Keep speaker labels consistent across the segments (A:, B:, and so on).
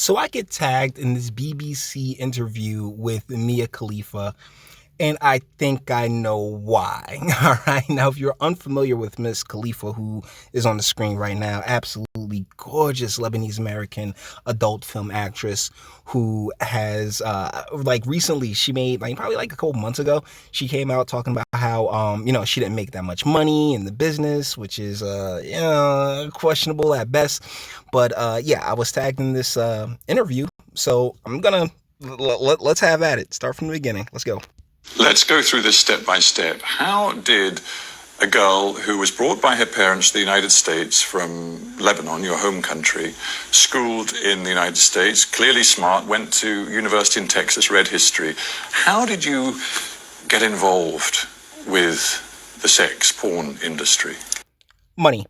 A: So I get tagged in this BBC interview with Mia Khalifa, and I think I know why. All right. Now, if you're unfamiliar with Miss Khalifa, who is on the screen right now, absolutely gorgeous Lebanese American adult film actress who has, recently she made, probably a couple months ago, she came out talking about how, she didn't make that much money in the business, which is, questionable at best. But, I was tagged in this interview. So I'm going to, let's have at it. Start from the beginning. Let's go.
B: Let's go through this step by step. How did a girl who was brought by her parents to the United States from Lebanon, your home country, schooled in the United States, clearly smart, went to university in Texas, read history, how did you get involved with the sex porn industry?
A: Money.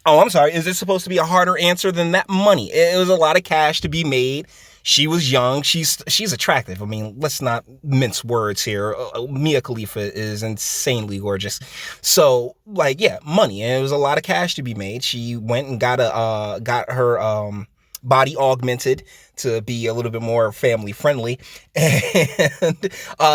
A: Oh, I'm sorry. Is this supposed to be a harder answer than that? Money. It was a lot of cash to be made. She was young. She's attractive. I mean, let's not mince words here. Mia Khalifa is insanely gorgeous. So, money. And it was a lot of cash to be made. She went and got her body augmented to be a little bit more family friendly. And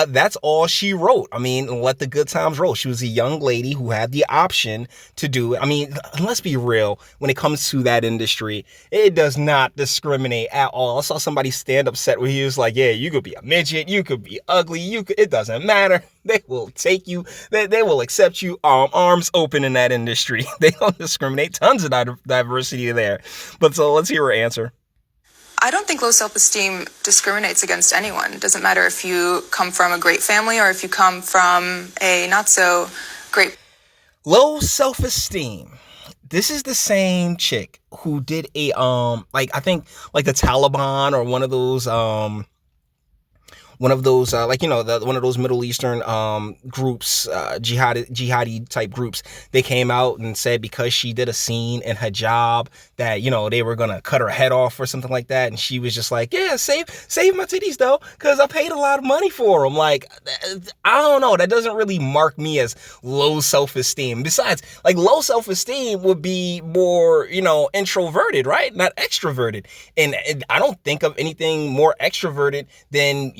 A: that's all she wrote. I mean, let the good times roll. She was a young lady who had the option to do it. I mean, let's be real. When it comes to that industry, it does not discriminate at all. I saw somebody stand up set where he was like, yeah, you could be a midget, you could be ugly, it doesn't matter. They will take you, they will accept you arms open in that industry. They don't discriminate. Tons of diversity there. But so let's hear her answer.
C: I don't think low self-esteem discriminates against anyone. It doesn't matter if you come from a great family or if you come from a not so great.
A: Low self-esteem. This is the same chick who did a I think the Taliban or one of those one of those Middle Eastern groups, jihadi type groups. They came out and said because she did a scene in hijab that they were gonna cut her head off or something like that, and she was just like, yeah, save my titties though, because I paid a lot of money for them. Like, I don't know, that doesn't really mark me as low self-esteem. Besides, low self-esteem would be more introverted, right? Not extroverted. And I don't think of anything more extroverted than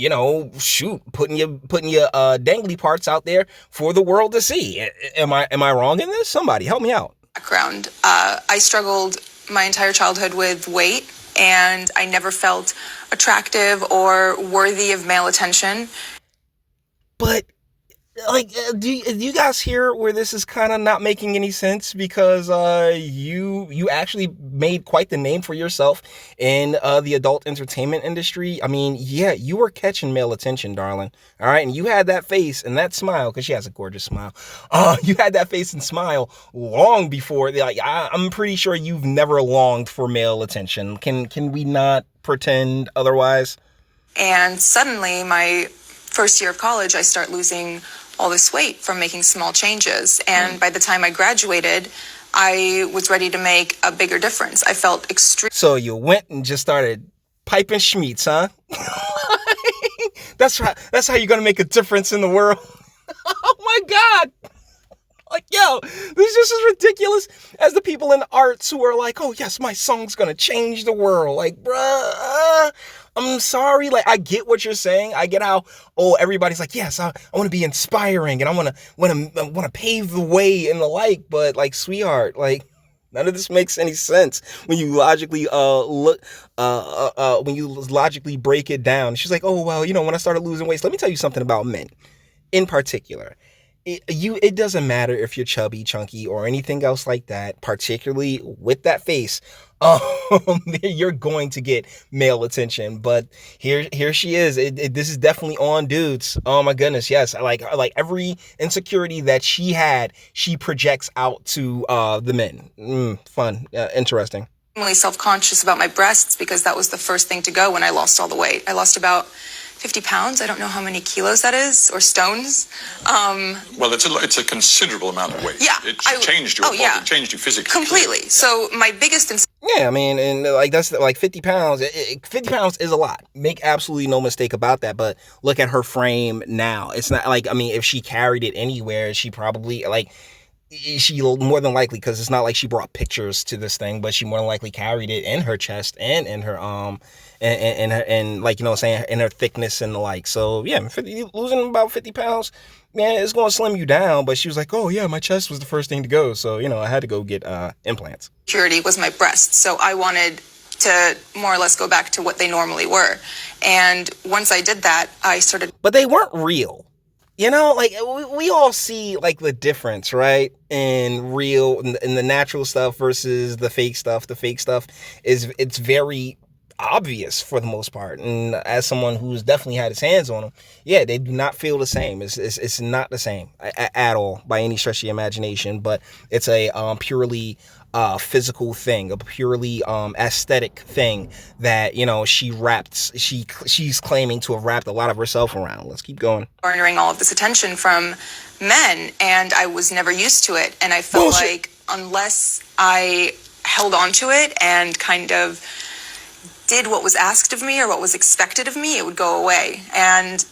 A: putting your dangly parts out there for the world to see. Am I wrong in this? Somebody help me out.
C: Background. I struggled my entire childhood with weight, and I never felt attractive or worthy of male attention.
A: But do you guys hear where this is kind of not making any sense? Because you actually made quite the name for yourself in the adult entertainment industry. I mean, yeah, you were catching male attention, darling. All right, and you had that face and that smile, because she has a gorgeous smile. You had that face and smile long before. I'm pretty sure you've never longed for male attention. Can we not pretend otherwise?
C: And suddenly, my first year of college, I start losing all this weight from making small changes. And by the time I graduated, I was ready to make a bigger difference. I felt extreme.
A: So you went and just started piping schmeats, huh? That's how you're going to make a difference in the world. Oh my God. Yo, this is as ridiculous as the people in the arts who are like, oh yes, my song's going to change the world. Bruh, I'm sorry. I get what you're saying. I get how, everybody's like, yes, I want to be inspiring and I want to pave the way and the like. But sweetheart, none of this makes any sense when you logically logically break it down. She's like, oh, well, when I started losing weight, let me tell you something about men in particular. It doesn't matter if you're chubby, chunky, or anything else like that, particularly with that face. You're going to get male attention. But here she is. This is definitely on dudes. Oh my goodness, yes. Like every insecurity that she had, she projects out to the men. Fun, interesting.
C: I'm really self-conscious about my breasts because that was the first thing to go when I lost all the weight. I lost about 50 pounds. I don't know how many kilos that is, or stones.
B: Well, it's a considerable amount of weight.
C: Yeah.
B: It changed your body. It changed you physically.
C: Completely.
B: Clearly.
C: So my biggest...
A: Yeah, I mean, and that's 50 pounds. 50 pounds is a lot. Make absolutely no mistake about that. But look at her frame now. It's not if she carried it anywhere, she probably she more than likely, because it's not like she brought pictures to this thing, but she more than likely carried it in her chest and in her and like, you know what I'm saying, in her thickness and the like. So yeah, losing about 50 pounds, man, it's gonna slim you down. But she was like, oh yeah, my chest was the first thing to go, so you know, I had to go get implants.
C: Security was my breasts, so I wanted to more or less go back to what they normally were. And once I did that, I started.
A: But they weren't real. You know, like we all see like the difference, right? In the natural stuff versus the fake stuff. The fake stuff it's very obvious for the most part. And as someone who's definitely had his hands on them, yeah, they do not feel the same. It's not the same at all by any stretch of the imagination. But it's a physical thing, a purely aesthetic thing that, you know, she's claiming to have wrapped a lot of herself around. Let's keep going.
C: Garnering all of this attention from men, and I was never used to it. And I felt like unless I held on to it and kind of did what was asked of me or what was expected of me, it would go away. And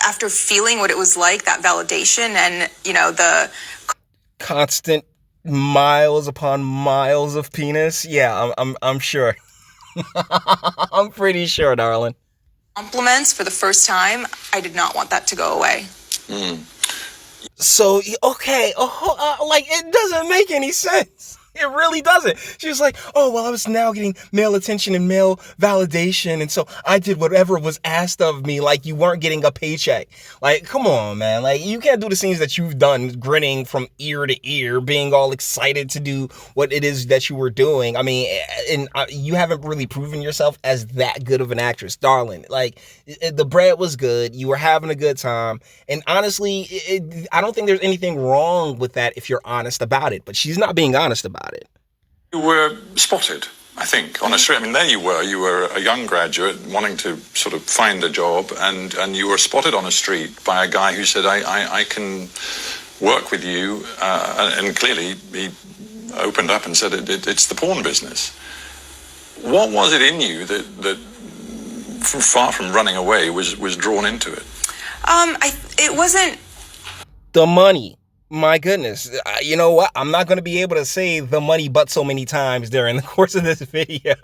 C: after feeling what it was like, that validation and, you know, the
A: constant miles upon miles of penis, yeah, I'm sure. I'm pretty sure, darling.
C: Compliments for the first time, I did not want that to go away.
A: So okay, like it doesn't make any sense. It really doesn't. She was like, oh, well, I was now getting male attention and male validation, and so I did whatever was asked of me, like you weren't getting a paycheck. Like, come on, man. Like, you can't do the scenes that you've done, grinning from ear to ear, being all excited to do what it is that you were doing. I mean, and you haven't really proven yourself as that good of an actress, darling. Like, the bread was good. You were having a good time. And honestly, I don't think there's anything wrong with that if you're honest about it. But she's not being honest about it.
B: You were spotted, I think, on a street. I mean, there you were a young graduate wanting to sort of find a job, and you were spotted on a street by a guy who said, I can work with you, and clearly he opened up and said, it's the porn business. What was it in you that from far from running away, was drawn into it?
C: It wasn't
A: the money. My goodness, you know what? I'm not going to be able to say the money but so many times during the course of this video.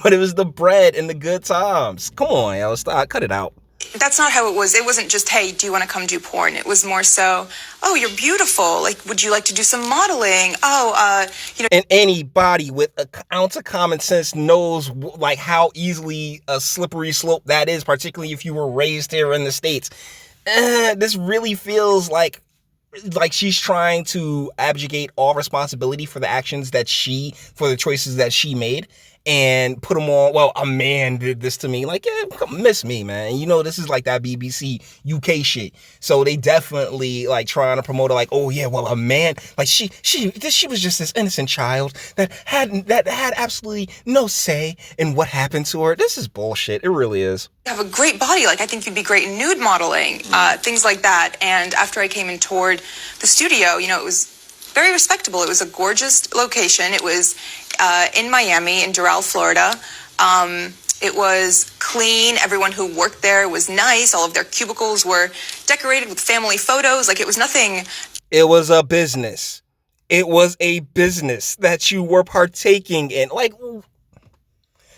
A: But it was the bread and the good times. Come on, yo, stop, cut it out.
C: That's not how it was. It wasn't just, hey, do you want to come do porn? It was more so, oh, you're beautiful. Like, would you like to do some modeling? Oh, you know.
A: And anybody with an ounce of common sense knows like how easily a slippery slope that is, particularly if you were raised here in the States. This really feels like she's trying to abdicate all responsibility for the choices that she made and put them on, well, a man did this to me. Like, yeah, miss me, man. You know, this is like that BBC UK shit. So they definitely like trying to promote it like, oh yeah, well, a man, like she was just this innocent child that had absolutely no say in what happened to her. This is bullshit. It really is.
C: You have a great body. Like, I think you'd be great in nude modeling, things like that. And after I came and toured the studio, you know, it was very respectable. It was a gorgeous location. It was in Miami, in Doral, Florida. It was clean. Everyone who worked there was nice. All of their cubicles were decorated with family photos. Like, it was nothing.
A: It was a business. It was a business that you were partaking in. Like,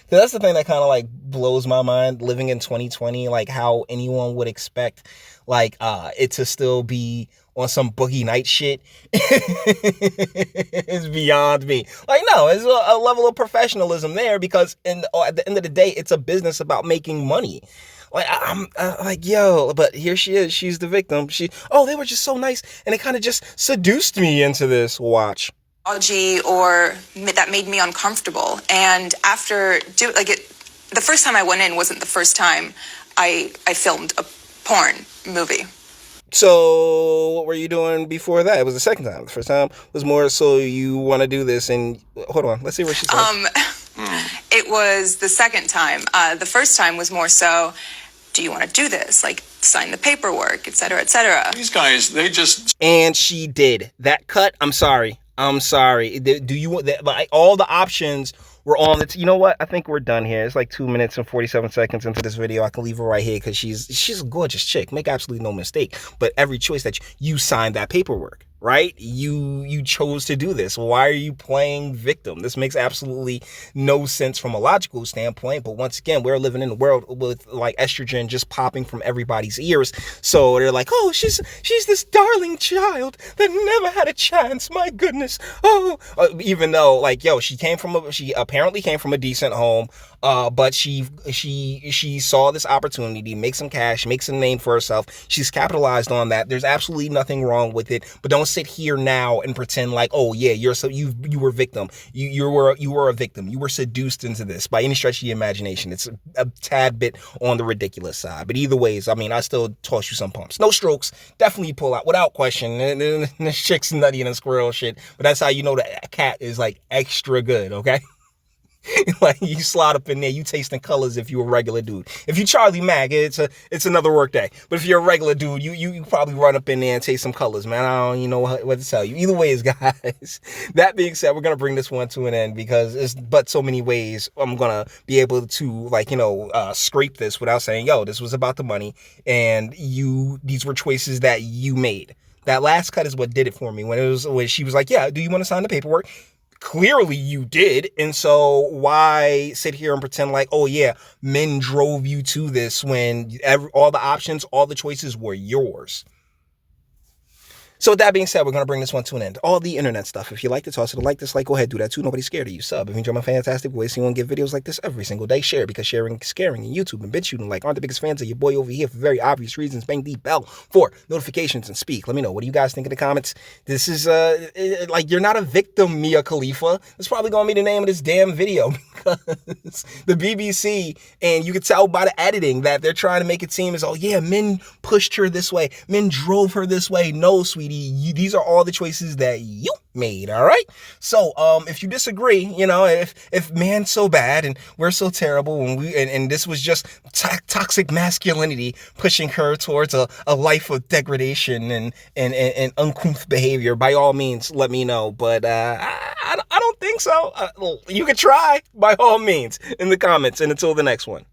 A: that's the thing that kind of like blows my mind living in 2020, like how anyone would expect like it to still be on some Boogie Night shit. It's beyond me. Like, no, it's a level of professionalism there, because at the end of the day, it's a business about making money. Like, I'm like, yo, but here she is. She's the victim. They were just so nice, and it kind of just seduced me into this. Watch.
C: Or that made me uncomfortable. And after the first time I went in wasn't the first time I filmed a porn movie.
A: So what were you doing before that? It was the second time. The first time was more so you want to do this, and hold on, let's see what she says.
C: It was the second time. The first time was more so, do you want to do this? Like, sign the paperwork, et cetera, et cetera.
B: These guys, they just...
A: And she did. That cut, I'm sorry. Do you want that? Like, all the options were on the... You know what? I think we're done here. It's like 2 minutes and 47 seconds into this video. I can leave her right here because she's a gorgeous chick. Make absolutely no mistake. But every choice that you signed that paperwork. right? You chose to do this. Why are you playing victim? This makes absolutely no sense from a logical standpoint. But once again, we're living in a world with like estrogen just popping from everybody's ears. So they're like, oh, she's this darling child that never had a chance. My goodness. Oh, even though like, yo, she apparently came from a decent home. But she saw this opportunity to make some cash, make some name for herself. She's capitalized on that. There's absolutely nothing wrong with it. But don't sit here now and pretend like, oh yeah, you were a victim. You were a victim. You were seduced into this by any stretch of the imagination. It's a tad bit on the ridiculous side. But either ways, I mean, I still toss you some pumps. No strokes. Definitely pull out without question. And the chick's nutty and a squirrel shit. But that's how you know that cat is like extra good. Okay. Like you slide up in there, you tasting colors if you're a regular dude. If you Charlie Mack, it's another work day. But if you're a regular dude, you probably run up in there and taste some colors, man. I don't know what to tell you. Either ways, guys. That being said, we're gonna bring this one to an end because it's but so many ways I'm gonna be able to scrape this without saying, yo, this was about the money and these were choices that you made. That last cut is what did it for me when she was like, yeah, do you want to sign the paperwork? Clearly you did. And so why sit here and pretend like, oh yeah, men drove you to this when all the options, all the choices were yours? So with that being said, we're going to bring this one to an end. All the internet stuff. If you like to toss it a like, dislike, go ahead, do that too. Nobody's scared of you. Sub. If you enjoy my fantastic voice, you want to get videos like this every single day, share because sharing is caring. And YouTube and BitChute and like aren't the biggest fans of your boy over here for very obvious reasons. Bang the bell for notifications and speak. Let me know. What do you guys think in the comments? This is like, you're not a victim, Mia Khalifa. That's probably going to be the name of this damn video because the BBC, and you can tell by the editing that they're trying to make it seem as, oh yeah, men pushed her this way. Men drove her this way. No, sweetie. These are all the choices that you made, all right? So, if you disagree, if man's so bad and we're so terrible and this was just toxic masculinity pushing her towards a life of degradation and uncouth behavior, by all means, let me know. But I don't think so. You could try, by all means, in the comments. And until the next one.